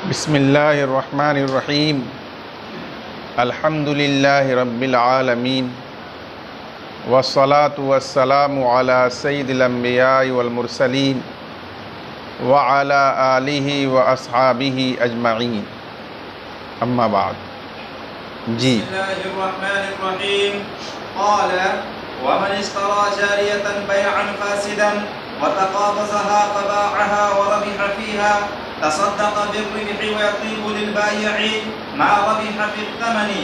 बिस्मिल्लाहिर्रहमानिर्रहीम। अल्हम्दुलिल्लाहि रब्बिल आलमीन वस्सलातु वस्सलामु अला सय्यिदिल अंबियाइ वल मुरसलीन व अला आलिहि व अस्हाबिहि अजमईन। अम्मा बाद। जी। बिस्मिल्लाहिर्रहमानिर्रहीम। क़ाल वमन इश्तरा जारियतन बैअन फासिदन वतक़ाबज़हा फ़बाअहा वरबिह फ़ीहा तसद्दक़ बिर्रिबहि वयतीबु लिलबायि'i मा रबिह फ़ित्तमनि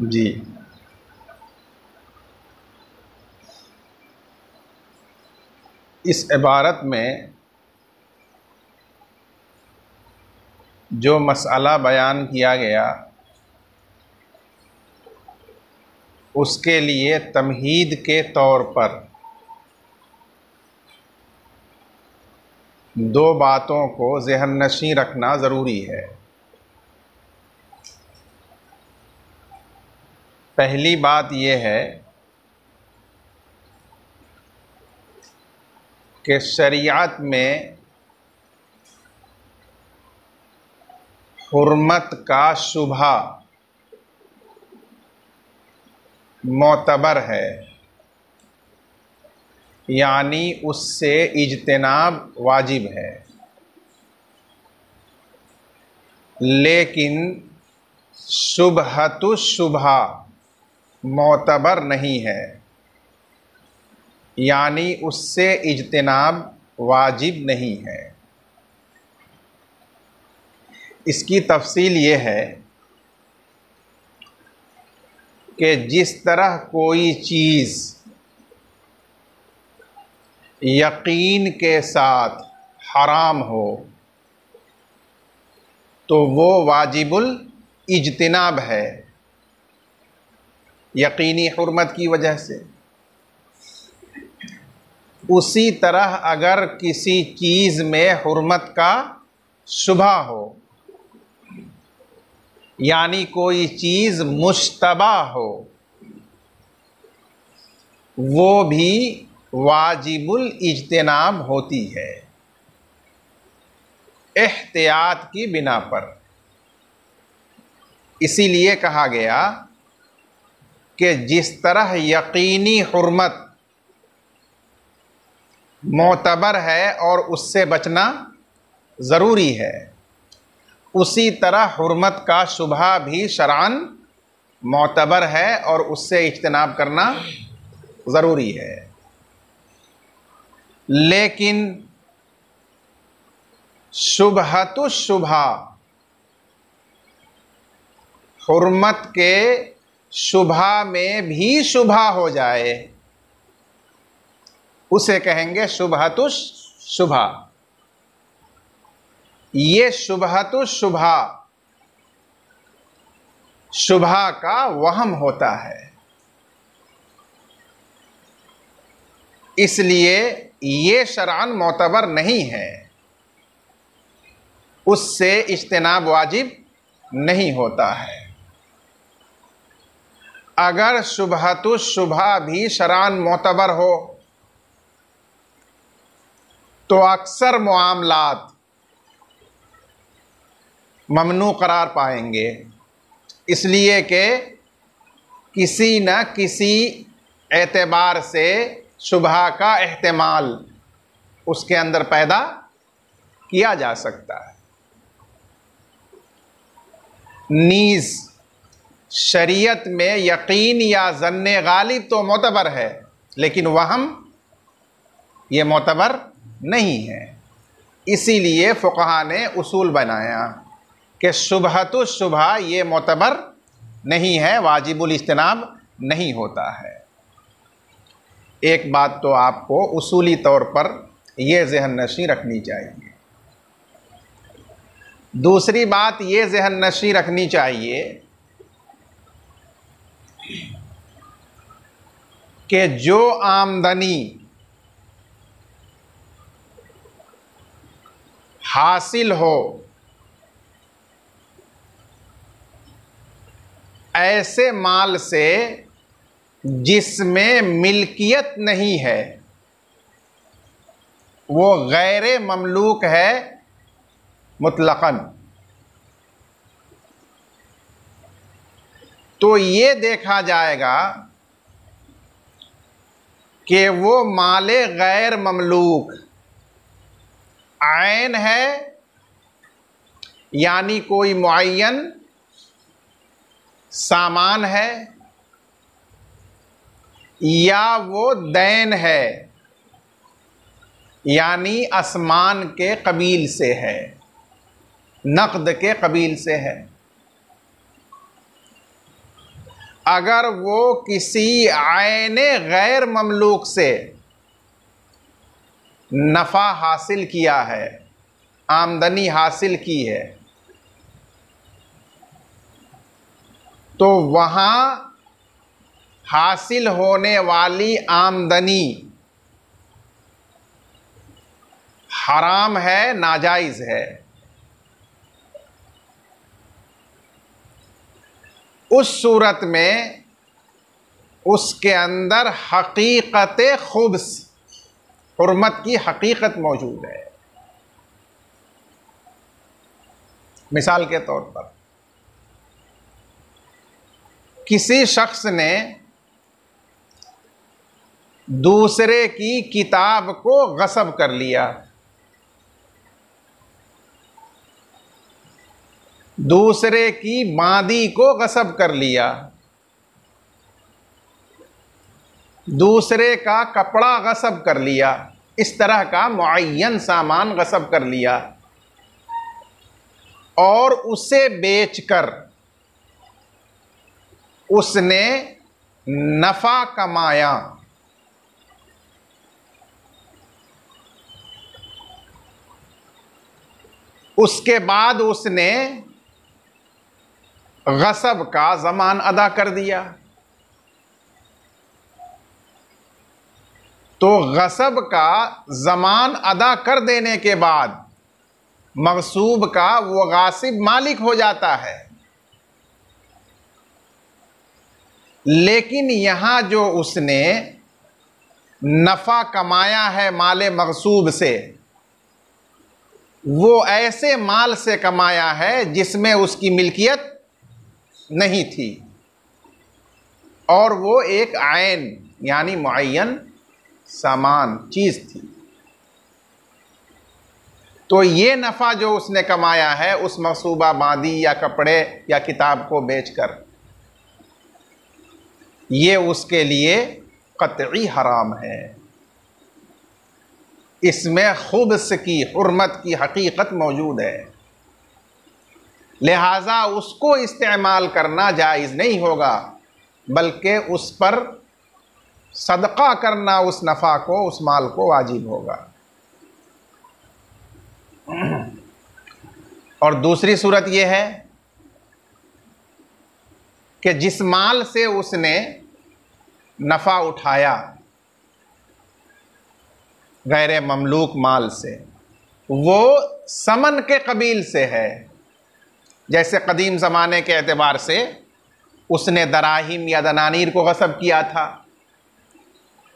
जी। इस इबारत में जो मसला बयान किया गया उसके लिए तमहीद के तौर पर दो बातों को ज़हन-नशीं रखना ज़रूरी है। पहली बात यह है कि शरीयत में हुर्मत का शुबहा मोतबर है, यानी उससे इज्तिनाब वाजिब है। लेकिन शुबहतु शुबहा मोतबर नहीं है, यानी उससे इज्तिनाब वाजिब नहीं है। इसकी तफसील ये है कि जिस तरह कोई चीज़ यकीन के साथ हराम हो तो वो वाजिबुल इज्तिनाब है यकीनी हुर्मत की वजह से। उसी तरह अगर किसी चीज़ में हुर्मत का शुबहा हो, यानी कोई चीज़ मुश्तबा हो, वो भी वाजिबुल इज्तिनाब होती है एहतियात की बिना पर। इसीलिए कहा गया कि जिस तरह यकीनी हुर्मत मोतबर है और उससे बचना ज़रूरी है, उसी तरह हुर्मत का शुबहा भी शरअन मोतबर है और उससे इज्तिनाब करना ज़रूरी है। लेकिन शुबहतु शुबहा, हुर्मत के शुबहा में भी शुबहा हो जाए, उसे कहेंगे शुबहतु शुबहा। ये शुबहतु शुबहा शुबहा का वहम होता है, इसलिए ये शरअन मोतबर नहीं है, उससे इज्तिनाब वाजिब नहीं होता है। अगर शुबहतु शुबहा भी शरअन मोतबर हो तो अक्सर मामलात ममनू करार पाएंगे, इसलिए कि किसी न किसी एतबार से शुबहा का एहतिमाल उसके अंदर पैदा किया जा सकता है। नीज़ शरीयत में यकीन या ज़न्ने गालिब तो मोतबर है, लेकिन वहम ये मोतबर नहीं है। इसीलिए फ़ुक़हा ने उसूल बनाया कि शुबहतु शुबहा ये मोतबर नहीं है, वाजिबुल इज्तिनाब नहीं होता है। एक बात तो आपको उसूली तौर पर ये ज़हन नशी रखनी चाहिए। दूसरी बात ये ज़हन नशी रखनी चाहिए कि जो आमदनी हासिल हो ऐसे माल से जिसमें मिल्कियत नहीं है, वो गैर ममलूक है मुतलक़न। तो ये देखा जाएगा कि वो माले गैर ममलूक आयन है, यानी कोई मुअय्यन सामान है, या वो दैन है, यानी आसमान के कबील से है, नक़द के कबील से है। अगर वो किसी आयने गैर ममलूक से नफ़ा हासिल किया है, आमदनी हासिल की है, तो वहाँ हासिल होने वाली आमदनी हराम है, नाजायज़ है। उस सूरत में उसके अंदर हकीकत खुब्स, हुर्मत की हकीकत मौजूद है। मिसाल के तौर पर किसी शख्स ने दूसरे की किताब को गस्ब कर लिया, दूसरे की बांदी को गस्ब कर लिया, दूसरे का कपड़ा गस्ब कर लिया, इस तरह का मुअय्यन सामान गस्ब कर लिया और उसे बेचकर उसने नफ़ा कमाया, उसके बाद उसने गस्ब का ज़मान अदा कर दिया, तो गस्ब का ज़मान अदा कर देने के बाद मग़सूब का वो गासिब मालिक हो जाता है। लेकिन यहाँ जो उसने नफ़ा कमाया है माले मग़सूब से, वो ऐसे माल से कमाया है जिसमें उसकी मिल्कियत नहीं थी और वो एक आयन यानी मुअय्यन सामान चीज़ थी। तो ये नफ़ा जो उसने कमाया है उस मक़सूबा बांदी या कपड़े या किताब को बेचकर, ये उसके लिए क़त्ई हराम है। इसमें खुब्स की, हुर्मत की हकीकत मौजूद है, लिहाजा उसको इस्तेमाल करना जायज़ नहीं होगा, बल्कि उस पर सदका करना उस नफ़ा को, उस माल को वाजिब होगा। और दूसरी सूरत यह है कि जिस माल से उसने नफ़ा उठाया गैर ममलूक माल से, वो समन के कबील से है। जैसे कदीम ज़माने के एतबार से उसने दराहिम या दनानीर को गस्ब किया था,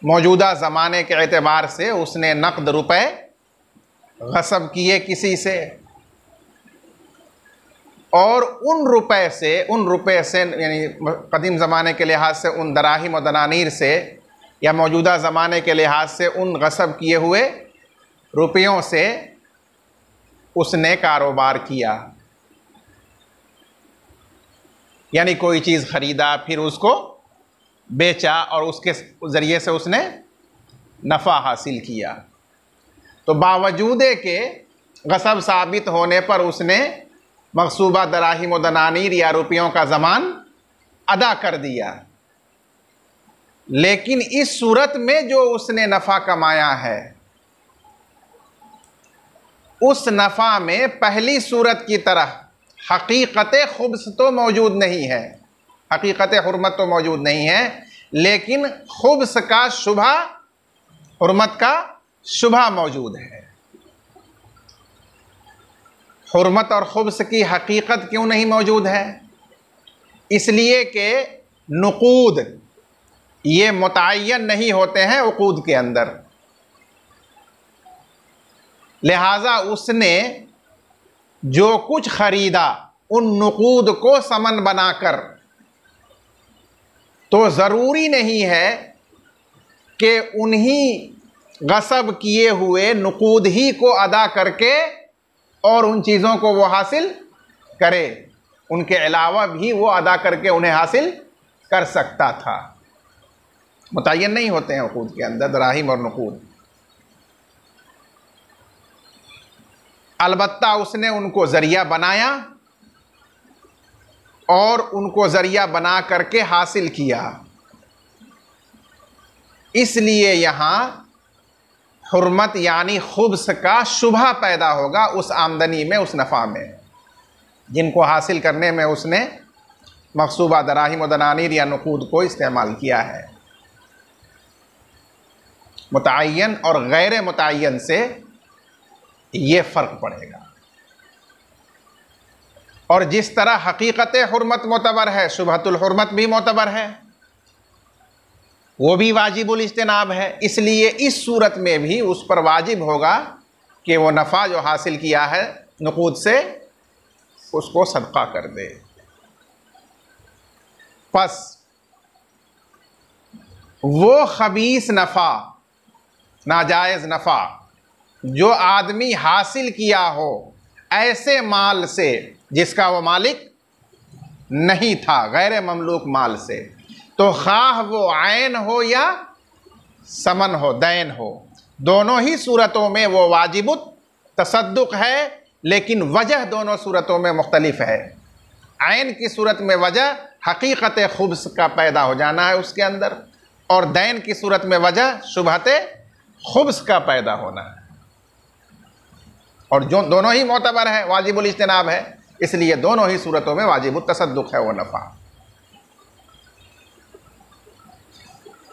मौजूदा ज़माने के एतबार से उसने नक़द रुपए गस्ब किए किसी से, और उन रुपए से यानी कदीम ज़माने के लिहाज से उन दराहिम और दनानीर से, या मौजूदा ज़माने के लिहाज से उन गस्ब किए हुए रुपयों से उसने कारोबार किया। यानी कोई चीज़ ख़रीदा, फिर उसको बेचा और उसके ज़रिए से उसने नफ़ा हासिल किया, तो बावजूद के गसब साबित होने पर उसने मकसूबा दराहिम व दनानीर या रुपयों का ज़मान अदा कर दिया। लेकिन इस सूरत में जो उसने नफ़ा कमाया है, उस नफ़ा में पहली सूरत की तरह हकीकत खुब्स तो मौजूद नहीं है, हकीकत हुर्मत तो मौजूद नहीं है, लेकिन खुब्स का शुबा, हुर्मत का शुबा मौजूद है। हुर्मत और खुब्स की हकीकत क्यों नहीं मौजूद है? इसलिए कि नुकूद ये मुतअय्यन नहीं होते हैं उकूद के अंदर, लिहाजा उसने जो कुछ ख़रीदा उन नुकूद को समन बनाकर, तो ज़रूरी नहीं है कि उन्हीं गसब किए हुए नुकूद ही को अदा करके और उन चीज़ों को वो हासिल करे, उनके अलावा भी वो अदा करके उन्हें हासिल कर सकता था। मुतय्यन नहीं होते हैं उकूद के अंदर दराहिम और नुकूद। अलबत्ता उसने उनको ज़रिया बनाया और उनको ज़रिया बना करके हासिल किया, इसलिए यहाँ हुर्मत यानी खुब्स का शुबा पैदा होगा उस आमदनी में, उस नफ़ा में, जिनको हासिल करने में उसने मकसूबा दराहिम व दनानीर या नुकूद को इस्तेमाल किया है। मुतअय्यन और गैर मुतअय्यन से ये फ़र्क पड़ेगा। और जिस तरह हकीकत हुर्मत मोतबर है, शुबहतुल हुर्मत भी मोतबर है, वो भी वाजिबुल इज्तिनाब है। इसलिए इस सूरत में भी उस पर वाजिब होगा कि वो नफ़ा जो हासिल किया है नुकूद से, उसको सदका कर दे। बस वो खबीस नफ़ा, नाजायज़ नफ़ा जो आदमी हासिल किया हो ऐसे माल से जिसका वो मालिक नहीं था, गैर ममलूक माल से, तो खाह वो ऐन हो या समन हो, दैन हो, दोनों ही सूरतों में वो वाजिबुत तसद्दुक है, लेकिन वजह दोनों सूरतों में मुख्तलिफ है। ऐन की सूरत में वजह हकीकत खुब्स का पैदा हो जाना है उसके अंदर, और दैन की सूरत में वजह शुबहत खुब्स का पैदा होना है, और जो दोनों ही मोतबर है, वाजिबुल इज्तिनाब है, इसलिए दोनों ही सूरतों में वाजिबुत तसद्दुक है वो नफ़ा।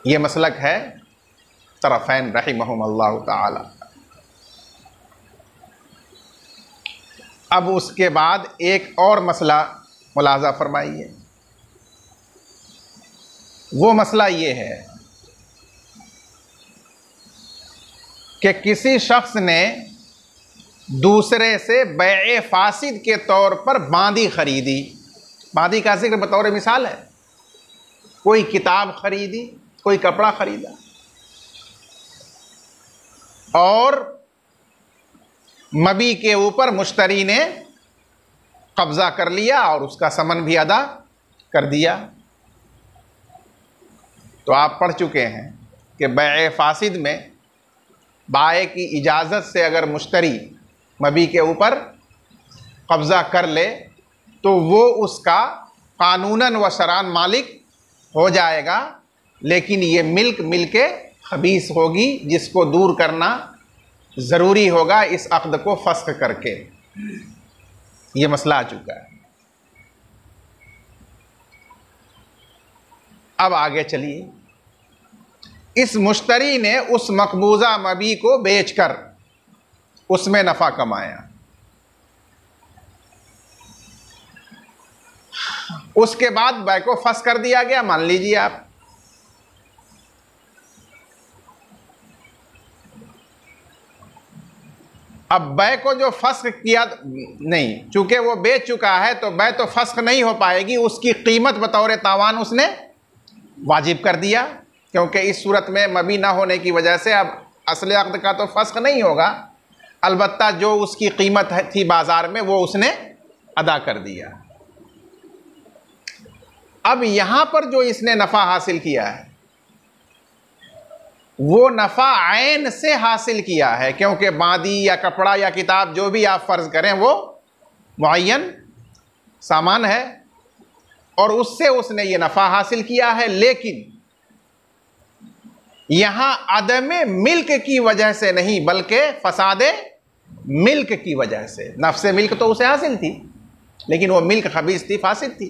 ये मसलक है तरफ़ैन रहिमहुमुल्लाह ताला। अब उसके बाद एक और मसला मुलाज़ा फरमाइए। वो मसला ये है कि किसी शख्स ने दूसरे से बैए फासिद के तौर पर बांदी खरीदी। बांदी का जिक्र बतौर मिसाल है, कोई किताब खरीदी, कोई कपड़ा खरीदा, और मबी के ऊपर मुश्तरी ने कब्ज़ा कर लिया और उसका समन भी अदा कर दिया। तो आप पढ़ चुके हैं कि बैए फासिद में बाए की इजाज़त से अगर मुश्तरी मबी के ऊपर कब्ज़ा कर ले तो वो उसका कानूनन व शरान मालिक हो जाएगा, लेकिन ये मिल्क खबीस होगी, जिसको दूर करना ज़रूरी होगा इस अक़्द को फ़स्ख़ करके। ये मसला आ चुका है। अब आगे चलिए। इस मुश्तरी ने उस मकबूजा मबी को बेचकर उसमें नफ़ा कमाया, उसके बाद बै को फस कर दिया गया। मान लीजिए आप अब बै को जो फस्ख किया नहीं, चूंकि वो बेच चुका है तो बै तो फस्ख नहीं हो पाएगी, उसकी कीमत बतौर तावान उसने वाजिब कर दिया, क्योंकि इस सूरत में मबी ना होने की वजह से अब असले अक़्द का तो फस्ख नहीं होगा, अलबत्ता जो उसकी कीमत थी बाज़ार में वो उसने अदा कर दिया। अब यहां पर जो इसने नफा हासिल किया है वो नफा ऐन से हासिल किया है, क्योंकि बादी या कपड़ा या किताब जो भी आप फर्ज करें वो मुअय्यन सामान है और उससे उसने ये नफा हासिल किया है। लेकिन यहां अदम मिल्क की वजह से नहीं बल्कि फसादे मिल्क की वजह से। नफ्से मिल्क तो उसे हासिल थी लेकिन वो मिल्क खबीस थी, फासिद थी।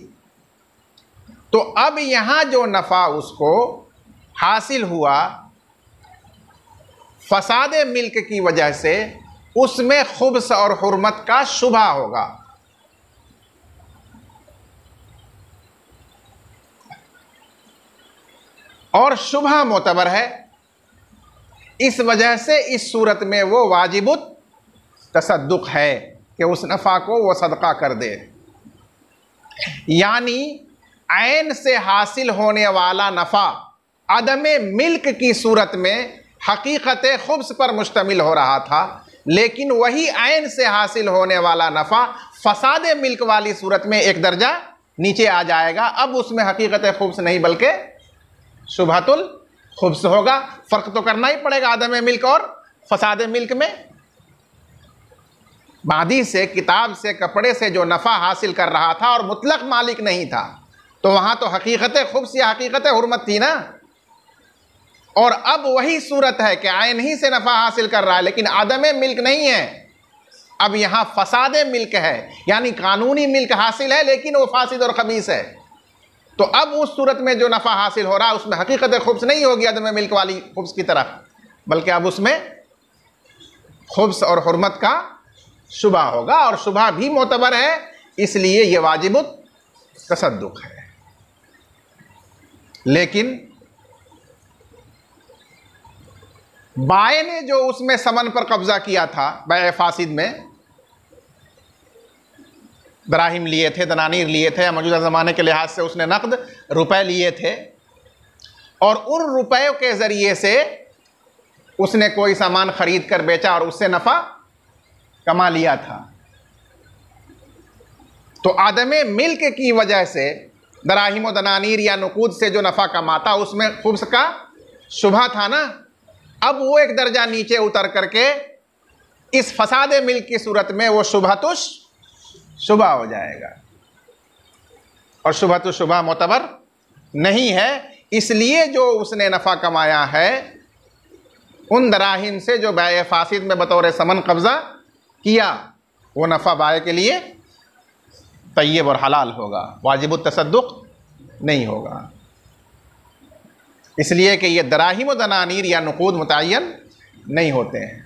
तो अब यहां जो नफा उसको हासिल हुआ फसादे मिल्क की वजह से, उसमें खुब्स और हुर्मत का शुबा होगा। और शुबहा मोतबर है, इस वजह से इस सूरत में वो वाजिबुत तसद्दुक है कि उस नफ़ा को वो सदका कर दे। यानी ऐन से हासिल होने वाला नफ़ा अदमे मिल्क की सूरत में हकीकत खुब्स पर मुश्तमिल हो रहा था, लेकिन वही ऐन से हासिल होने वाला नफ़ा फसाद मिल्क वाली सूरत में एक दर्जा नीचे आ जाएगा। अब उसमें हकीकत खुब्स नहीं बल्कि शुबहतुल खुब्स होगा। फ़र्क तो करना ही पड़ेगा अदम मिल्क और फसाद मिल्क में। बादी से, किताब से, कपड़े से जो नफ़ा हासिल कर रहा था और मुतलक मालिक नहीं था, तो वहाँ तो हकीकत खुब्स या हकीकत हुर्मत थी ना। और अब वही सूरत है कि आयन ही से नफ़ा हासिल कर रहा है लेकिन आदम मिल्क नहीं है। अब यहाँ फसाद मिल्क है, यानी कानूनी मिल्क हासिल है लेकिन वो फासिद और खबीस है। तो अब उस सूरत में जो नफ़ा हासिल हो रहा है उसमें हकीकत खुब्स नहीं होगी आदम मिल्क वाली खुब्स की तरह, बल्कि अब उसमें खुब्स और हुर्मत का शुबा होगा। और शुबा भी मोतबर है, इसलिए यह वाजिबुत तसद्दुक है। लेकिन बाय ने जो उसमें समन पर कब्जा किया था, बैए फासिद में दराहिम लिए थे, दनानीर लिए थे, मौजूदा ज़माने के लिहाज से उसने नकद रुपए लिए थे और उन रुपयों के ज़रिए से उसने कोई सामान ख़रीद कर बेचा और उससे नफ़ा कमा लिया था। तो आदमे मिल्क की वजह से दराहिम व दनानीर या नुकूद से जो नफ़ा कमाता उसमें खुब्स का शुबा था ना। अब वो एक दर्जा नीचे उतर करके इस फसाद मिल्क की सूरत में वो शुबहतुश शुबा हो जाएगा और शुबहतुश शुबा मोतबर नहीं है। इसलिए जो उसने नफ़ा कमाया है उन दराहिम से जो बैए फासिद में बतौर समन कब्ज़ा किया, वो नफ़ा बाय के लिए तय्यब और हलाल होगा, वाजिबुत तसद्दुक नहीं होगा। इसलिए कि ये दराहिम व दनानीर या नुकूद मुतय्यन नहीं होते हैं,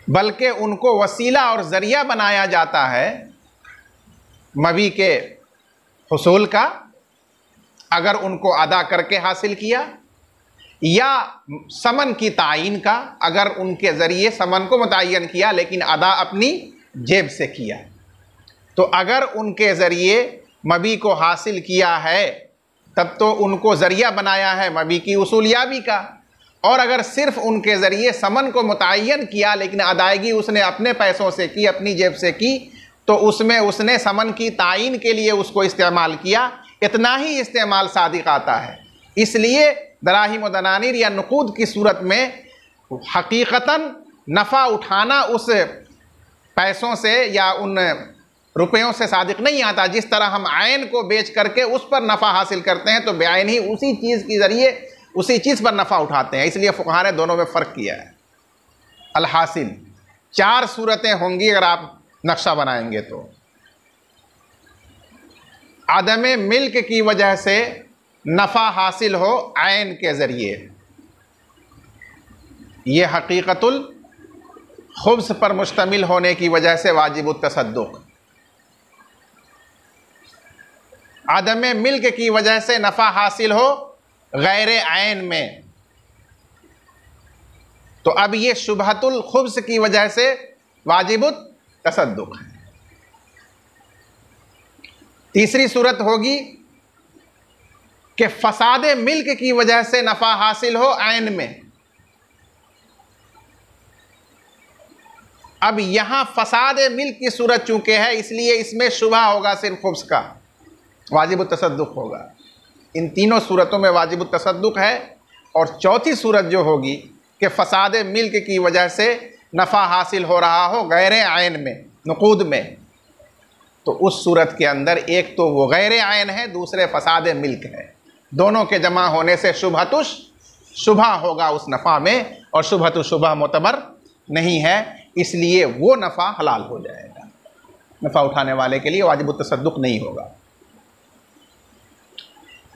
बल्कि उनको वसीला और ज़रिया बनाया जाता है मबी के हुसूल का, अगर उनको अदा करके हासिल किया, या समन की तायीन का, अगर उनके ज़रिए समन को मुतय्यन किया लेकिन अदा अपनी जेब से किया। तो अगर उनके ज़रिए मबी को हासिल किया है तब तो उनको ज़रिया बनाया है मबी की उसूलियाबी का, और अगर सिर्फ़ उनके ज़रिए समन को मुतय्यन किया लेकिन अदायगी उसने अपने पैसों से की, अपनी जेब से की, तो उसमें उसने समन की तायीन के लिए उसको इस्तेमाल किया। इतना ही इस्तेमाल सादिक आता है। इसलिए दराहिम व दनानीर या नुकूद की सूरत में हकीकतन नफ़ा उठाना उस पैसों से या उन रुपयों से सादिक नहीं आता। जिस तरह हम आयन को बेच करके उस पर नफ़ा हासिल करते हैं तो बेआइन ही उसी चीज़ के ज़रिए उसी चीज़ पर नफ़ा उठाते हैं। इसलिए फुक़हा ने दोनों में फ़र्क किया है। अलहासिल 4 सूरतें होंगी अगर आप नक्शा बनाएंगे तो। आदम मिल्क की वजह से नफ़ा हासिल हो आयन के ज़रिए, ये हकीकतुल खुब्स पर मुश्तमिल होने की वजह से वाजिबुत तसद्दुक। आदम मिल्क की वजह से नफ़ा हासिल हो गैर ऐन में, तो अब ये शुबहतुल खुब्स की वजह से वाजिबुत तसद्दुक है। तीसरी सूरत होगी कि फसाद मिल्क की वजह से नफ़ा हासिल हो ऐन में। अब यहां फसाद मिल्क की सूरत चूंकि है इसलिए इसमें शुबहा होगा सिर्फ खुब्स का, वाजिबुत तसद्दुक होगा। इन तीनों सूरतों में वाजिबुत तसद्दुक है। और चौथी सूरत जो होगी कि फ़साद मिल्क की वजह से नफ़ा हासिल हो रहा हो गैर आयन में, नुकूद में, तो उस सूरत के अंदर एक तो वो गैर आयन है, दूसरे फ़साद मिल्क है। दोनों के जमा होने से शुभतुश शुभा होगा उस नफ़ा में, और शुभतुश शुभा मोतबर नहीं है, इसलिए वो नफ़ा हलाल हो जाएगा। नफ़ा उठाने वाले के लिए वाजिबुत तसद्दुक नहीं होगा।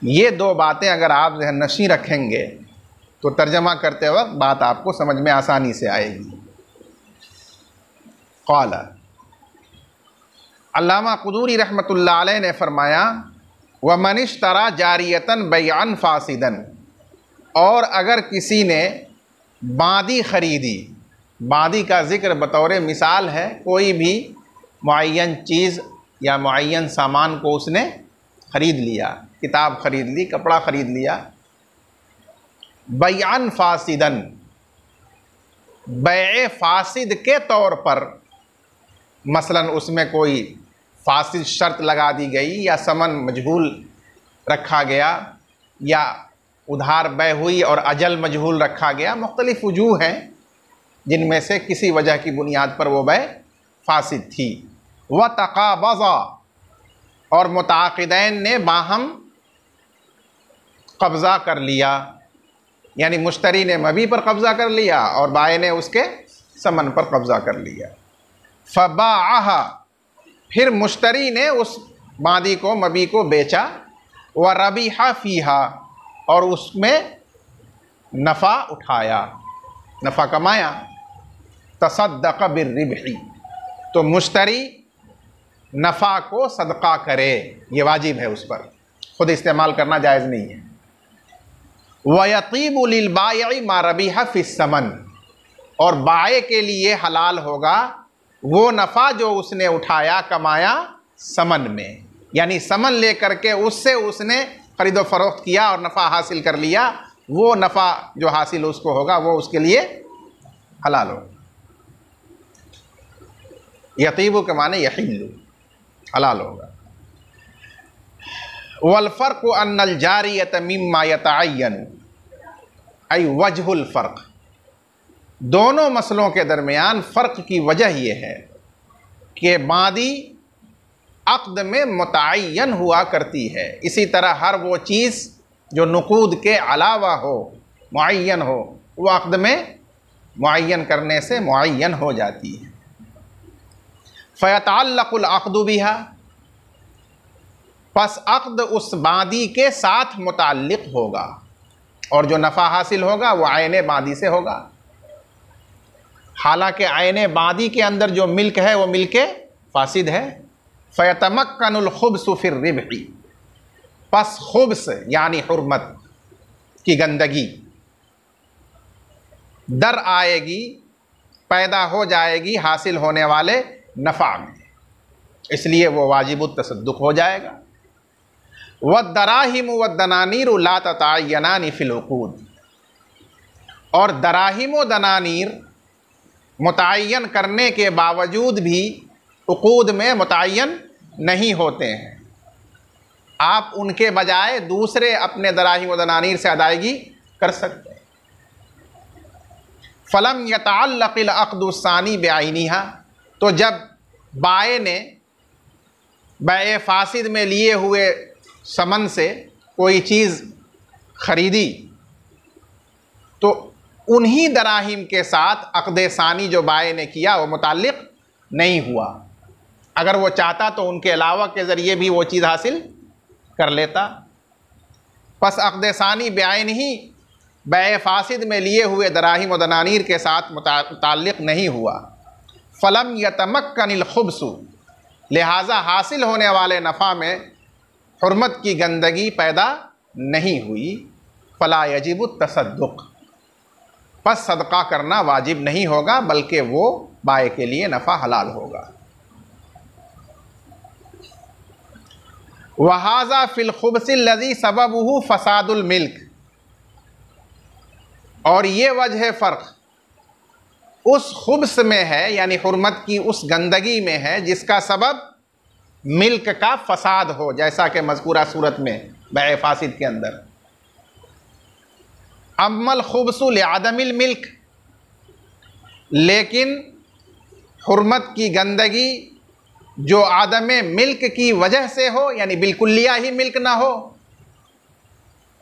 ये दो बातें अगर आप ज़हन नशी रखेंगे तो तर्जमा करते वक्त बात आपको समझ में आसानी से आएगी। क़ाल अल्लामा क़ुदूरी रहमतुल्लाह अलैह ने फरमाया, व मनिश्तरा जारियतन बैअन फ़ासिदन, और अगर किसी ने बादी ख़रीदी, बादी का ज़िक्र बतौर मिसाल है, कोई भी मुअय्यन चीज़ या मुअय्यन सामान को उसने ख़रीद लिया, किताब ख़रीद ली, कपड़ा ख़रीद लिया, बैअन फ़ासिदन, बैए फ़ासिद के तौर पर, मसलन उसमें कोई फ़ासिद शर्त लगा दी गई, या समन मजहूल रखा गया, या उधार बै हुई और अजल मजहूल रखा गया। मुख्तलिफ़ वजूह हैं जिनमें से किसी वजह की बुनियाद पर वो बै फ़ासिद थी। व तक़ाबज़ा, और मुताक़िदैन ने बाहम कब्ज़ा कर लिया, यानी मुश्तरी ने मबी पर कब्ज़ा कर लिया और बाय ने उसके समन पर कब्ज़ा कर लिया। फ़बाअहा, फिर मुश्तरी ने उस बादी को, मबी को बेचा। व रबिहा फ़ीहा, और उसमें नफ़ा उठाया, नफ़ा कमाया। तसद्दक़ बिर्रिब्ही, तो मुश्तरी नफ़ा को सदका करे, ये वाजिब है उस पर, ख़ुद इस्तेमाल करना जायज़ नहीं है। व यतीबु लिल बायइ मा रबिहा फ़िस्समन, और बाय के लिए हलाल होगा वो नफ़ा जो उसने उठाया, कमाया समन में, यानी समन ले करके उससे उसने ख़रीद व फ़रोख्त किया और नफ़ा हासिल कर लिया, वो नफ़ा जो हासिल उसको होगा वो उसके लिए हलाल होगा। यतीबु के माने यहिल्लु, हलाल होगा। वल फ़र्क़ु अन्नल जारियत मिम्मा यतअय्यनु, ऐ वजहुल फ़र्क़, दोनों मसलों के दरमियान फ़र्क की वजह यह है कि बादी अक़्द में मुतअय्यन हुआ करती है, इसी तरह हर वो चीज़ जो नुक़ूद के अलावा हो, मुअय्यन हो, वो अक़्द में मुअय्यन करने से मुअय्यन हो जाती है। फ़यतअल्लक़ुल अक़्दु बिहा, पस अक़्द उस बादी के साथ मुतअल्लिक़ होगा, और जो नफ़ा हासिल होगा वो आयने बादी से होगा। हालांकि आयने बादी के अंदर जो मिल्क है वो मिल्क फ़ासिद है। फ़यतमक्कनुल खुब्सु फ़िर रिब्ही, पस खुब्स यानी हुर्मत की गंदगी दर आएगी, पैदा हो जाएगी हासिल होने वाले नफ़ा में, इसलिए वो वाजिबुत तसद्दुक हो जाएगा। वद्दराहिम वद्दनानीर ला ततअय्यनानि फ़िल उक़ूद, और दराहिम व दनानीर मुतअय्यन करने के बावजूद भी उक़ूद में मुतअय्यन नहीं होते हैं। आप उनके बजाय दूसरे अपने दराहिम व दनानीर से अदायगी कर सकते हैं। फ़लम यतअल्लक़िल अक़्दु सानी बिअयनिहा, तो जब बाय ने बैए फ़ासिद में लिए हुए समन से कोई चीज़ ख़रीदी, तो उन्हीं दराहिम के साथ अक़्द सानी जो बाय ने किया वो मुताल्लिक़ नहीं हुआ। अगर वो चाहता तो उनके अलावा के ज़रिए भी वो चीज़ हासिल कर लेता। बस अक़्द सानी बेआइन ही बैए फ़ासिद में लिए हुए दराहिम व दनानीर के साथ मुताल्लिक़ नहीं हुआ। फ़लम यतमक्कनिल खुब्सु, लिहाजा हासिल होने वाले नफ़ा में हुर्मत की गंदगी पैदा नहीं हुई। फ़ला यजिबुत तसद्दुक़, बस सदका करना वाजिब नहीं होगा, बल्कि वो बाय के लिए नफ़ा हलाल होगा। वहाज़ा फ़िल खुब्सिल्लज़ी सबबुहु फ़सादुल मिल्क, और ये वजह फ़र्क उस खुब्स में है, यानी हुर्मत की उस गंदगी में है जिसका सबब मिल्क का फसाद हो, जैसा कि मज़कूरा सूरत में बैए फासिद के अंदर। अम्मल खुब्सु लिअदमिल मिल्क, लेकिन हुर्मत की गंदगी जो आदम मिल्क की वजह से हो, यानी बिल्कुलिया ही मिल्क ना हो,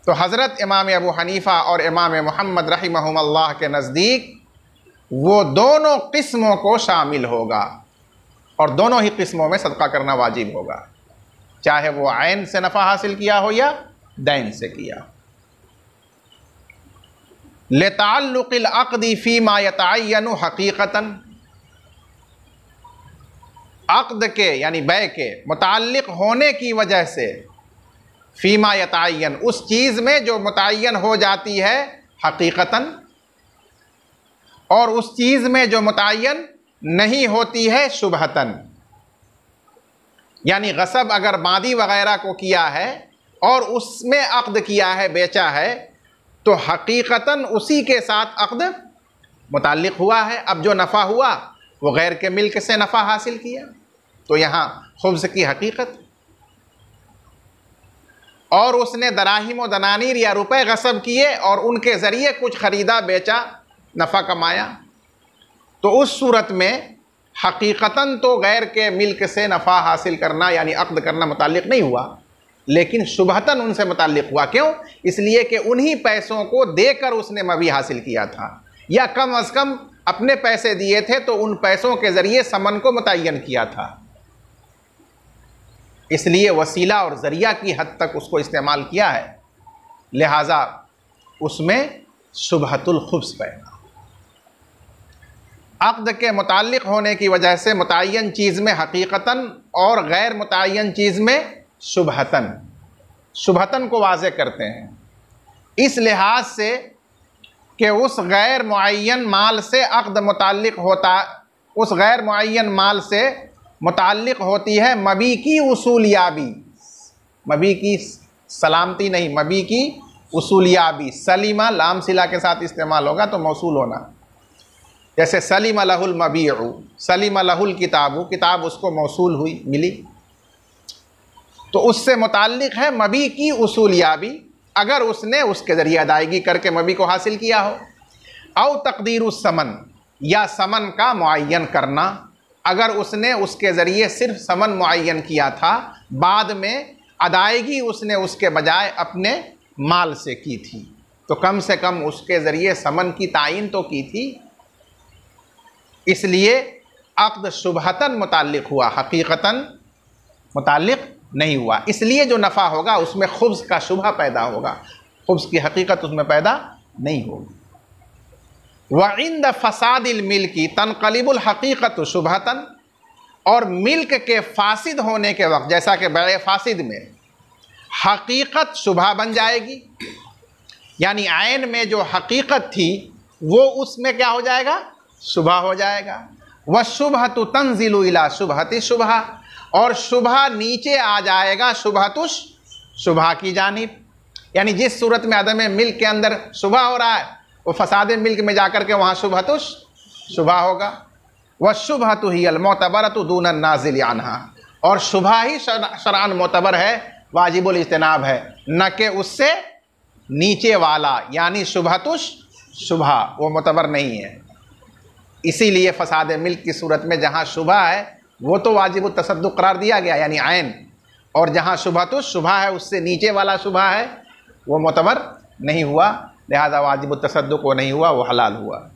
तो हज़रत इमाम अबू हनीफ़ा और इमाम मुहम्मद रहिमहुमुल्लाह के नज़दीक वो दोनों किस्मों को शामिल होगा और दोनों ही किस्मों में सदका करना वाजिब होगा, चाहे वो ऐन से नफ़ा हासिल किया हो या दैन से किया। लिताल्लुक़िल अक़दी फ़ीमा यतअय्यनु हक़ीक़तन, अक़द के यानी बै के मुताल्लिक़ होने की वजह से, फ़ीमा यतअय्यन उस चीज़ में जो मुतअय्यन हो जाती है हक़ीक़तन, और उस चीज़ में जो मुतअय्यन नहीं होती है शुबहतन। यानी गसब अगर मादी वग़ैरह को किया है और उसमें अक़द किया है, बेचा है, तो हकीकतन उसी के साथ अक़द मुताल्लिक़ हुआ है। अब जो नफ़ा हुआ वो गैर के मिल्क से नफ़ा हासिल किया, तो यहाँ खुब्ज़ की हकीकत। और उसने दराहिम व दनानीर या रुपए गसब किए और उनके ज़रिए कुछ ख़रीदा, बेचा, नफ़ा कमाया, तो उस सूरत में हकीकतन तो गैर के मिल्क से नफ़ा हासिल करना यानी अक़द करना मुताल्लिक़ नहीं हुआ, लेकिन शुबहतन उनसे मुताल्लिक़ हुआ। क्यों? इसलिए कि उन्हीं पैसों को देकर उसने मबी हासिल किया था, या कम अज़ कम अपने पैसे दिए थे तो उन पैसों के ज़रिए समन को मुतय्यन किया था, इसलिए वसीला और ज़रिया की हद तक उसको इस्तेमाल किया है, लिहाजा उसमें शुबहतुल खुब्स पैदा। अक़द के मुताल्लिक़ होने की वजह से मुतय्यन चीज़ में हकीकतन और गैर मुतय्यन चीज़ में शुबहतन, शुबहतन को वाज़े करते हैं इस लिहाज से कि उस गैर मुअय्यन माल से अक़द मुताल्लिक़ होता, उस गैर मुअय्यन माल से मुताल्लिक़ होती है मबी की उसूलियाबी, मबी की सलामती नहीं, मबी की उसूलियाबी। सलीमा लाम सिला के साथ इस्तेमाल होगा तो मौसूल होना, जैसे सलीमा लहुल मबीउ, सलीमा लहुल किताबु, किताब उसको मौसूल हुई, मिली, तो उससे मुताल्लिक़ है मबी की उसूलियाबी, अगर उसने उसके ज़रिए अदायगी करके मबी को हासिल किया हो। औ तक़दीरु समन, या समन का मुअय्यन करना, अगर उसने उसके ज़रिए सिर्फ समन मुअय्यन किया था, बाद में अदायगी उसने उसके बजाय अपने माल से की थी, तो कम से कम उसके ज़रिए समन की तायीन तो की थी, इसलिए अक़द शुबहतन मुताल्लिक़ हुआ, हकीकतन मुताल्लिक़ नहीं हुआ। इसलिए जो नफ़ा होगा उसमें खुब्ज़ का शुबहा पैदा होगा, खुब्ज़ की हकीकत उसमें पैदा नहीं होगी। वइंद फ़सादिल मिल्की तनक़लिबुल हकीकत शुबहतन, और मिल्क के फासिद होने के वक्त, जैसा कि बैए फासिद में हकीकत शुबहा बन जाएगी, यानी ऐन में जो हकीकत थी वो उसमें क्या हो जाएगा, शुबहा हो जाएगा। व शुबहतु तंज़िलु इला शुबहति शुबहा, और शुबहा नीचे आ जाएगा शुबहतुश शुबहा की जानिब, यानी जिस सूरत में अदम मिल्क के अंदर शुबहा हो रहा है वो फसाद मिल्क में जाकर के वहाँ शुबहतुश शुबहा होगा। व शुबहतु हियल मोतबरतु दून नाज़िल अन्हा, और शुबहा ही शरअन मोतबर है, वाजिबुल इज्तिनाब है, न कि उससे नीचे वाला, यानी शुबहतुश शुबहा वो मोतबर नहीं है। इसीलिए फसाद मिल्क की सूरत में जहाँ शुबहा है वो तो वाजिब तसद्दुक़ करार दिया गया, यानी ऐन, और जहाँ शुबहतुश शुबहा है उससे नीचे वाला शुबहा है वो मोतबर नहीं हुआ, लिहाजा वाजिब तसद्दुक़ वो नहीं हुआ, वो हलाल हुआ।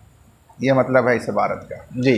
ये मतलब है इस इबारत का। जी।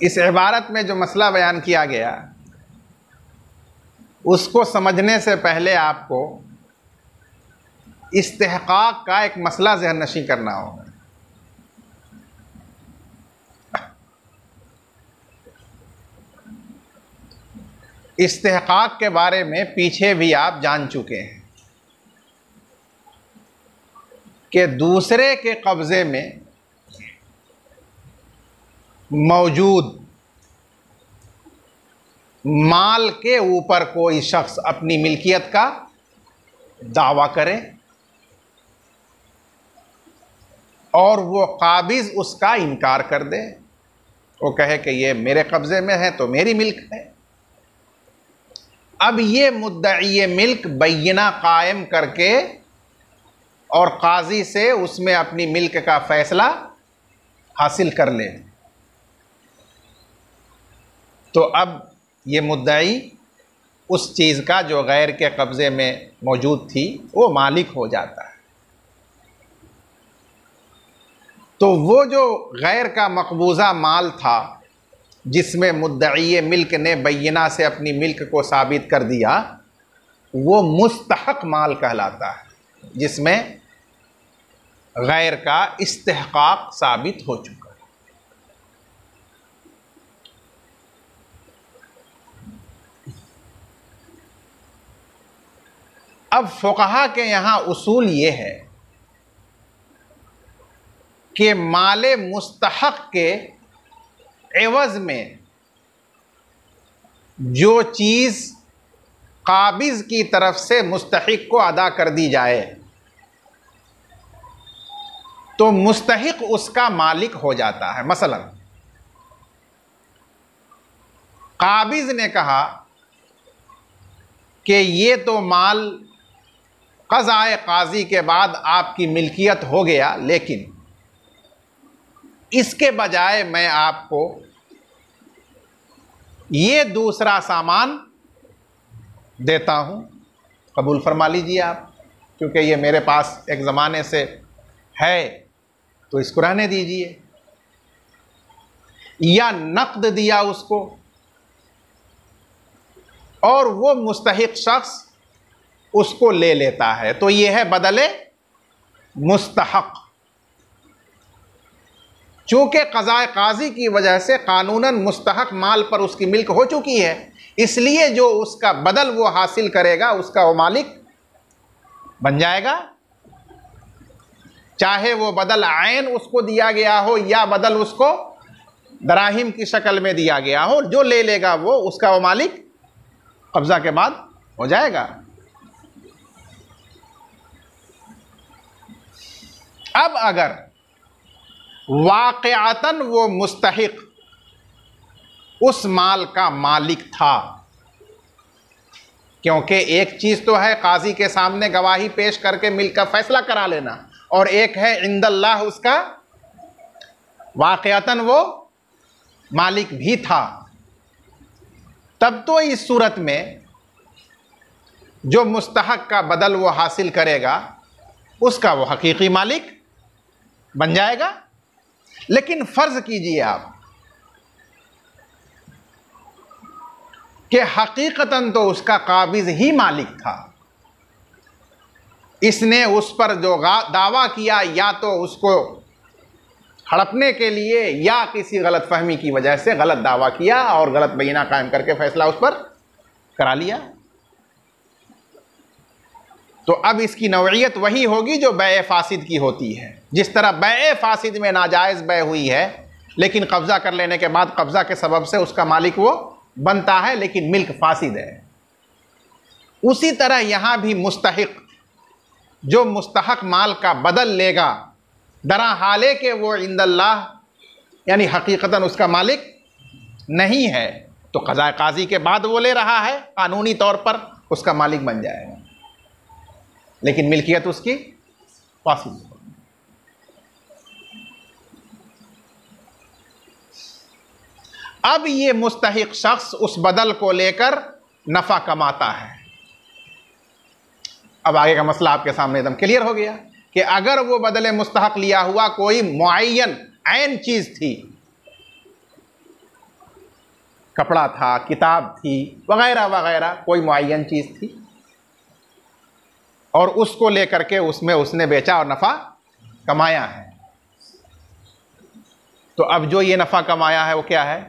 इस इबारत में जो मसला बयान किया गया उसको समझने से पहले आपको इस्तेहकाक का एक मसला ज़हन नशीं करना होगा। इस्तेहकाक के बारे में पीछे भी आप जान चुके हैं कि दूसरे के कब्ज़े में मौजूद माल के ऊपर कोई शख्स अपनी मिल्कियत का दावा करे और वो काबिज उसका इनकार कर दे, वो कहे कि ये मेरे कब्ज़े में है तो मेरी मिल्क है। अब ये मुद्दई मिल्क बैना कायम करके और काजी से उसमें अपनी मिल्क का फैसला हासिल कर ले, तो अब ये मुद्दई उस चीज़ का जो गैर के कब्ज़े में मौजूद थी वो मालिक हो जाता है। तो वो जो गैर का मकबूजा माल था जिसमें मुद्दई मिल्क ने बैना से अपनी मिल्क को साबित कर दिया, वो मुस्तहक माल कहलाता है, जिसमें गैर का इस्तेहकाक साबित हो चुका है। अब फुक़हा के यहाँ उसूल ये है कि माले मुस्तहक के एवज़ में जो चीज़ काबिज़ की तरफ से मुस्तहिक को अदा कर दी जाए तो मुस्तहिक उसका मालिक हो जाता है। मसलन काबिज़ ने कहा कि ये तो माल क़ज़ाए काज़ी के बाद आपकी मिल्कियत हो गया, लेकिन इसके बजाय मैं आपको ये दूसरा सामान देता हूँ, कबूल फरमा लीजिए आप, क्योंकि ये मेरे पास एक ज़माने से है तो इसको रहने दीजिए। या नक़द दिया उसको और वो मुस्तहिक शख्स उसको ले लेता है, तो ये है बदले मुस्तहक। चूँकि क़ज़ाए काज़ी की वजह से कानूनन मुस्तहक माल पर उसकी मिल्क हो चुकी है, इसलिए जो उसका बदल वो हासिल करेगा उसका वो मालिक बन जाएगा, चाहे वो बदल आयन उसको दिया गया हो या बदल उसको दराहिम की शक्ल में दिया गया हो। जो ले लेगा वो उसका वो मालिक कब्ज़ा के बाद हो जाएगा। अब अगर वाक़अतन वो मुस्तहिक उस माल का मालिक था, क्योंकि एक चीज़ तो है काजी के सामने गवाही पेश करके मिल्क का फैसला करा लेना, और एक है इंदल्लाह उसका वाक़अतन वो मालिक भी था, तब तो इस सूरत में जो मुस्तहक का बदल वो हासिल करेगा उसका वो हकीकी मालिक बन जाएगा। लेकिन फ़र्ज़ कीजिए आप कि हकीकतन तो उसका काबिज़ ही मालिक था, इसने उस पर जो दावा किया या तो उसको हड़पने के लिए या किसी गलत फहमी की वजह से गलत दावा किया और गलत बयना कायम करके फैसला उस पर करा लिया, तो अब इसकी नौइयत वही होगी जो बै फासिद की होती है। जिस तरह बै फासिद में नाजायज़ बै हुई है, लेकिन कब्ज़ा कर लेने के बाद कब्ज़ा के सबब से उसका मालिक वो बनता है, लेकिन मिल्क फासिद है। उसी तरह यहाँ भी मुस्तहिक जो मुस्तहक माल का बदल लेगा, दरा हाले के वो इंदल्लाह यानी हकीकतन उसका मालिक नहीं है, तो क़ज़ाए काज़ी के बाद वो ले रहा है, कानूनी तौर पर उसका मालिक बन जाएगा, लेकिन मिल्कियत उसकी फासिद। अब ये मुस्तहिक शख्स उस बदल को लेकर नफ़ा कमाता है। अब आगे का मसला आपके सामने एकदम क्लियर हो गया कि अगर वो बदले मुस्तहक लिया हुआ कोई मुअय्यन ऐन चीज़ थी, कपड़ा था, किताब थी, वगैरह वगैरह, कोई मुअय्यन चीज़ थी, और उसको लेकर के उसमें उसने बेचा और नफ़ा कमाया है, तो अब जो ये नफ़ा कमाया है वो क्या है?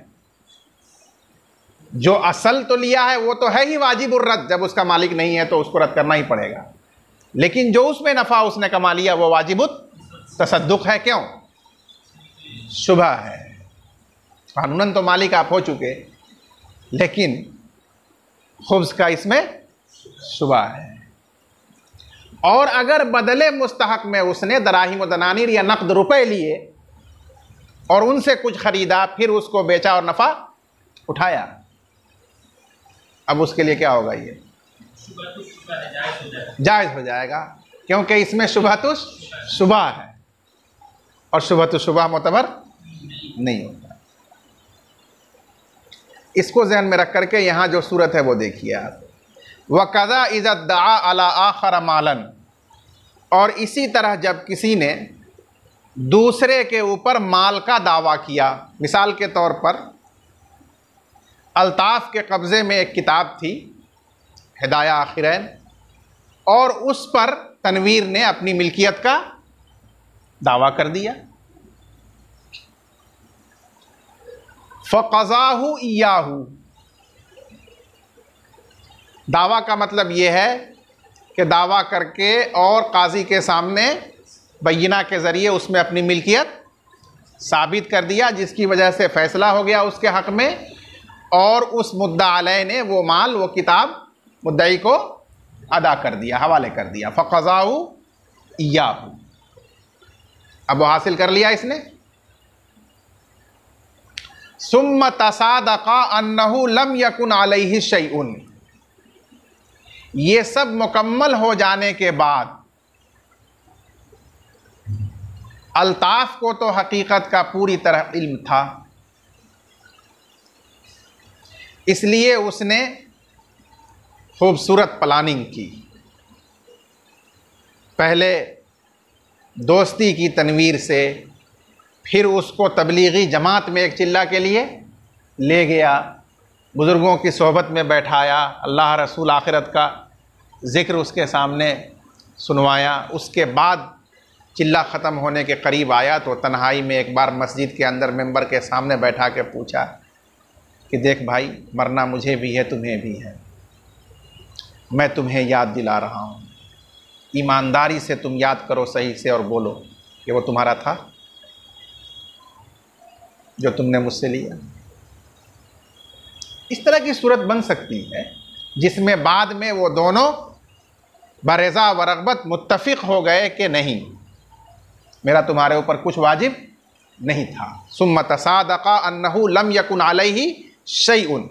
जो असल तो लिया है वो तो है ही वाजिब उर रद्द, जब उसका मालिक नहीं है तो उसको रद्द करना ही पड़ेगा। लेकिन जो उसमें नफा उसने कमा लिया वो वाजिबुत तसद्दुक है। क्यों? शुबह है। कानूनन तो मालिक आप हो चुके, लेकिन खुब्स का इसमें शुबह है। और अगर बदले मुस्तहक में उसने दराहिम व दनानीर या नकद रुपए लिए और उनसे कुछ खरीदा, फिर उसको बेचा और नफा उठाया, अब उसके लिए क्या होगा? ये जायज़ हो जाएगा, क्योंकि इसमें शुबह तो शुबह है और शुबह तो शुबह मोतबर नहीं होता। इसको ज़हन में रख करके यहाँ जो सूरत है वो देखिए आप। वक़ज़ा इज़ा दआ अला आखर मालन, और इसी तरह जब किसी ने दूसरे के ऊपर माल का दावा किया। मिसाल के तौर पर अल्ताफ़ के कब्ज़े में एक किताब थी हिदाया आखिरैन, और उस पर तनवीर ने अपनी मिल्कियत का दावा कर दिया। फ़क़ज़ाहु इय्याहु, दावा का मतलब ये है कि दावा करके और काजी के सामने बय्यिना के ज़रिए उसमें अपनी मिल्कियत साबित कर दिया, जिसकी वजह से फ़ैसला हो गया उसके हक़ में, और उस मुद्दा अलैह ने वो माल, वो किताब मुद्दई को अदा कर दिया, हवाले कर दिया। फ़क़ज़ाहु इय्याहु, अब वो हासिल कर लिया इसने। सुम्मा तसादक़ा अन्नहु लम यकुन अलैहि शैउन, ये सब मुकम्मल हो जाने के बाद अल्ताफ़ को तो हकीकत का पूरी तरह इल्म था, इसलिए उसने खूबसूरत प्लानिंग की। पहले दोस्ती की तनवीर से, फिर उसको तबलीगी जमात में एक चिल्ला के लिए ले गया, बुज़ुर्गों की सोहबत में बैठाया, अल्लाह रसूल आखिरत का ज़िक्र उसके सामने सुनवाया। उसके बाद चिल्ला ख़त्म होने के करीब आया तो तन्हाई में एक बार मस्जिद के अंदर मेंबर के सामने बैठा के पूछा कि देख भाई, मरना मुझे भी है, तुम्हें भी है, मैं तुम्हें याद दिला रहा हूँ, ईमानदारी से तुम याद करो सही से और बोलो कि वो तुम्हारा था जो तुमने मुझसे लिया। इस तरह की सूरत बन सकती है जिसमें बाद में वो दोनों बरज़ा व रग़बत मुत्तफ़िक़ हो गए कि नहीं, मेरा तुम्हारे ऊपर कुछ वाजिब नहीं था। सुम्मा तसादक़ा अन्नहु लम यकुन अलैहि शैउन,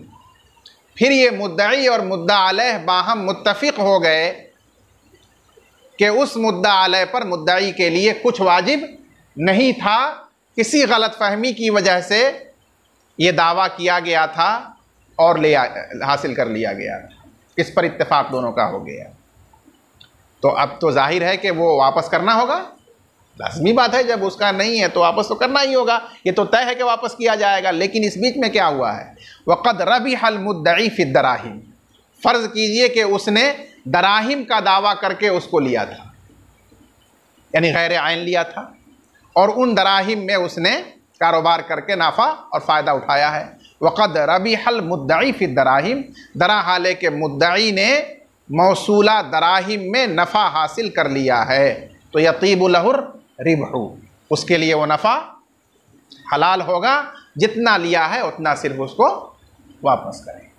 फिर ये मुद्दई और मुद्दा अलैह बाहम मुत्तफ़िक़ हो गए कि उस मुद्दा अलैह पर मुद्दई के लिए कुछ वाजिब नहीं था, किसी गलत फहमी की वजह से ये दावा किया गया था और हासिल कर लिया गया था। इस पर इत्तेफाक दोनों का हो गया। तो अब तो जाहिर है कि वो वापस करना होगा, लाज़मी बात है, जब उसका नहीं है तो वापस तो करना ही होगा, ये तो तय है कि वापस किया जाएगा। लेकिन इस बीच में क्या हुआ है? वक़द रबिहल मुद्दई फ़ी दराहिम, फ़र्ज़ कीजिए कि उसने दराहिम का दावा करके उसको लिया था, यानी गैर आइन लिया था, और उन दराहिम में उसने कारोबार करके नाफ़ा और फ़ायदा उठाया है। वक़द रबिहल मुद्दई फ़ी दराहिम, दरा हाले के मुद्दई ने मौसूला दराहिम में नफ़ा हासिल कर लिया है, तो यतीबु लहुर रिबहु, उसके लिए वो नफ़ा हलाल होगा, जितना लिया है उतना सिर्फ उसको वापस करें।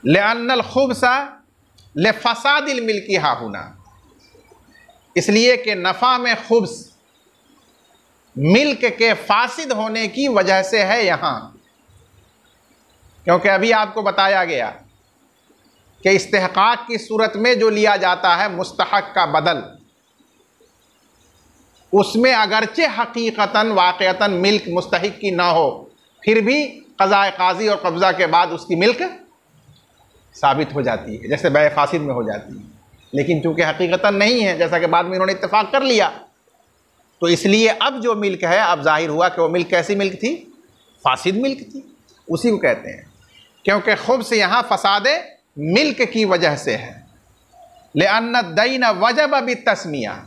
लिअन्नल खुब्सा लिफ़सादिल मिल्की हाहुना, इसलिए कि नफ़ा में खुब्स मिल्क के फासिद होने की वजह से है यहाँ, क्योंकि अभी आपको बताया गया कि इस्तेहकाक की सूरत में जो लिया जाता है मुस्तहक का बदल, उसमें अगरचे हकीकतन वाक़यतन मिल्क मुस्तहिक की ना हो, फिर भी क़ज़ाए क़ाज़ी और कब्ज़ा के बाद उसकी मिल्क साबित हो जाती है, जैसे बै फासिद में हो जाती है। लेकिन चूँकि हकीकतन नहीं है, जैसा कि बाद में इन्होंने इत्तेफाक कर लिया, तो इसलिए अब जो मिल्क है, अब जाहिर हुआ कि वो मिल्क कैसी मिल्क थी? फासिद मिल्क थी, उसी को कहते हैं। क्योंकि खुब्स यहाँ फसाद मिल्क की वजह से है। लिअन्न दैन वजब बितस्मिया,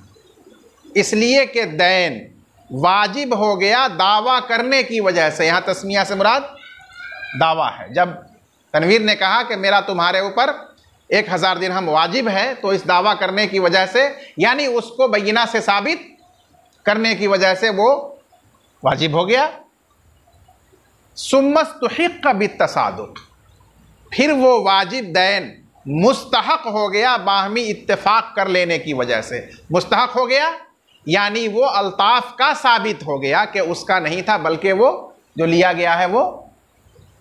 इसलिए कि दैन वाजिब हो गया दावा करने की वजह से। यहाँ तस्मिया से मुराद दावा है। जब तनवीर ने कहा कि मेरा तुम्हारे ऊपर 1000 दिरहम वाजिब है, तो इस दावा करने की वजह से, यानी उसको बैयिना से साबित करने की वजह से वो वाजिब हो गया। सुम्मस्तुहिक़्क़ बित्तसादुक़, फिर वो वाजिब दैन मुस्तहक हो गया बाहमी इत्तेफाक कर लेने की वजह से। मुस्तहक हो गया यानी वो अल्ताफ का साबित हो गया कि उसका नहीं था, बल्कि वो जो लिया गया है वो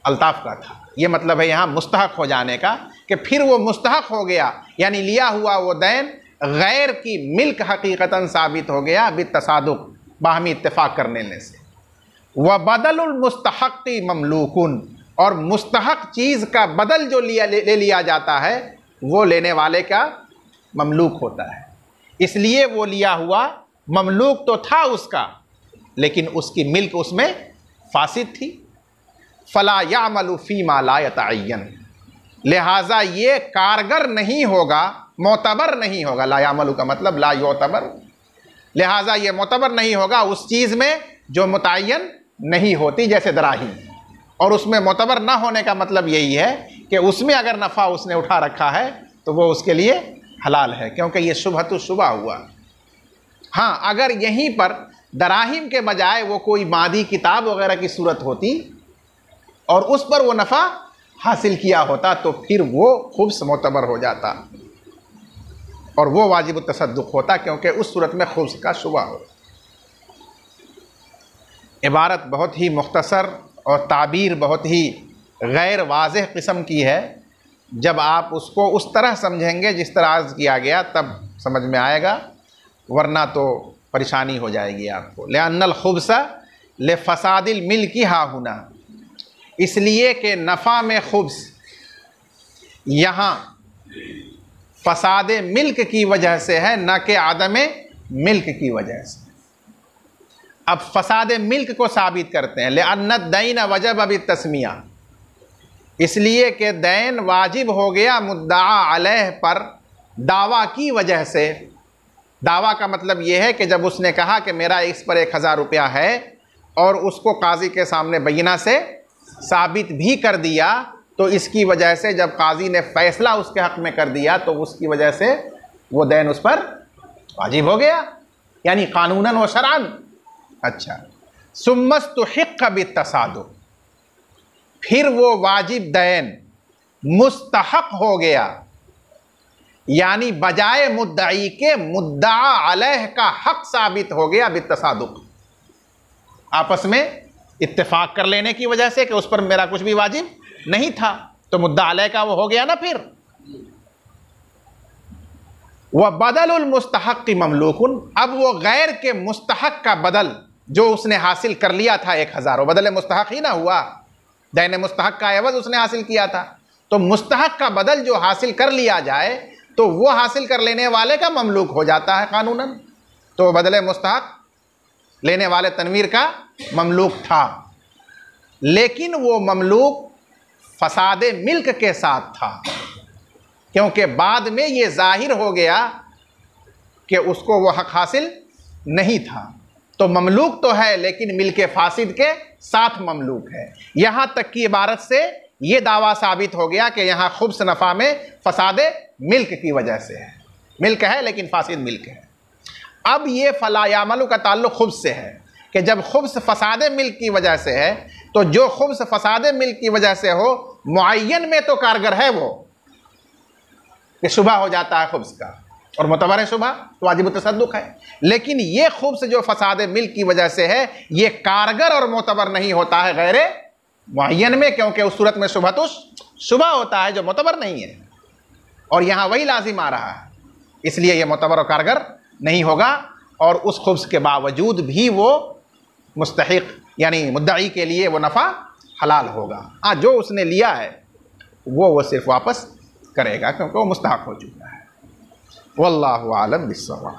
अल्ताफ का था। ये मतलब है यहाँ मुस्तहक हो जाने का, कि फिर वो मुस्तहक हो गया यानी लिया हुआ वो दैन गैर की मिल्क हकीकतन साबित हो गया बित्तसादुक़, बाहमी इत्तेफाक कर लेने से। व बदलुल मुस्तहक़ी ममलूकुन, और मुस्तहक चीज़ का बदल जो ले लिया जाता है वो लेने वाले का ममलूक होता है। इसलिए वो लिया हुआ ममलूक तो था उसका, लेकिन उसकी मिल्क उसमें फासिद थी। फ़ला यामलु फ़ीमा ला यतअय्यन, लिहाजा ये कारगर नहीं होगा, मोतबर नहीं होगा। ला यामलु का मतलब ला योतबर, लिहाजा ये मोतबर नहीं होगा उस चीज़ में जो मुतअय्यन नहीं होती, जैसे दराहिम। और उसमें मोतबर ना होने का मतलब यही है कि उसमें अगर नफ़ा उसने उठा रखा है तो वो उसके लिए हलाल है, क्योंकि ये शुबहतु शुबा हुआ। हाँ, अगर यहीं पर दराहिम के बजाय वो कोई मादी किताब वगैरह की सूरत होती और उस पर वो नफ़ा हासिल किया होता तो फिर वो खुब्स मोतबर हो जाता और वो वाजिब तसद्दुक़ होता, क्योंकि उस सूरत में खुब्स का शुबा हो। इबारत बहुत ही मुख्तसर और ताबीर बहुत ही गैर वाज़ेह किस्म की है। जब आप उसको उस तरह समझेंगे जिस तरह अर्ज़ किया गया तब समझ में आएगा, वरना तो परेशानी हो जाएगी आपको। लिअन्नल खुब्स ले फ़सादिल मिल्की हाहुना, इसलिए कि नफ़ा में खुब्स यहाँ फ़साद मिल्क की वजह से है, न कि आदम मिल्क की वजह से। अब फ़साद मिल्क को साबित करते हैं। लिअन्न दैन वजब अभी तस्मिया, इसलिए कि दैन वाजिब हो गया मुद्दआ अलैह पर दावा की वजह से। दावा का मतलब यह है कि जब उसने कहा कि मेरा इस पर 1000 रुपया है और उसको काजी के सामने बैयिना से साबित भी कर दिया, तो इसकी वजह से जब काजी ने फ़ैसला उसके हक़ में कर दिया तो उसकी वजह से वो दैन उस पर वाजिब हो गया, यानी कानूनन व शरअन। अच्छा, सुम्मस्तुहिक़्क़ बित्तसादुक़, फिर वो वाजिब दैन मुस्तहक हो गया, यानी बजाय मुद्दई के मुद्दआ अलैह का हक साबित हो गया बित्तसादुक़, आपस में इत्तेफाक कर लेने की वजह से कि उस पर मेरा कुछ भी वाजिब नहीं था, तो मुद्दा अलैह का वो हो गया ना। फिर वह बदलुल मुस्तहक़ ममलूकुन, अब वो गैर के मुस्तहक का बदल जो उसने हासिल कर लिया था 1000, बदल मुस्तहक ही ना हुआ, दैन मुस्तहक का एवज उसने हासिल किया था। तो मुस्तहक का बदल जो हासिल कर लिया जाए तो वो हासिल कर लेने वाले का ममलूक हो जाता है कानूनन। तो बदले मुस्तहक लेने वाले तनवीर का ममलूक था, लेकिन वो ममलूक फसाद मिल्क के साथ था, क्योंकि बाद में ये जाहिर हो गया कि उसको वो हक हासिल नहीं था। तो ममलूक तो है लेकिन मिल्क फासिद के साथ ममलूक है। यहाँ तक की इबारत से ये दावा साबित हो गया कि यहाँ खुब्स नफ़ा में फसाद मिल्क की वजह से है। मिल्क है लेकिन फासिद मिल्क है। अब ये फ़ला यामलु का ताल्लुक़ खुब्स से है कि जब खुब्स फसाद मिल्क की वजह से है तो जो खुब्स फसाद मिल्क की वजह से हो मुअय्यन में तो कारगर है, वो कि शुबा हो जाता है खुब्स का और मुतबर शुबा तो वाजिब तसद्दुक़ है। लेकिन ये खुब्स जो फसाद मिल्क की वजह से है ये कारगर और मुतबर नहीं होता है गैर मुअय्यन में, क्योंकि उस सूरत में शुबा तो शुबा होता है जो मुतबर नहीं है, और यहाँ वही लाजिम आ रहा है, इसलिए ये मुतबर और कारगर नहीं होगा। और उस खुब्स के बावजूद भी वो मुस्तहिक़ यानी मुद्दई के लिए वो नफ़ा हलाल होगा। हाँ, जो उसने लिया है वो सिर्फ वापस करेगा क्योंकि वो मुस्तहक़ हो चुका है। वल्लाहु आलम बिस्सवाब।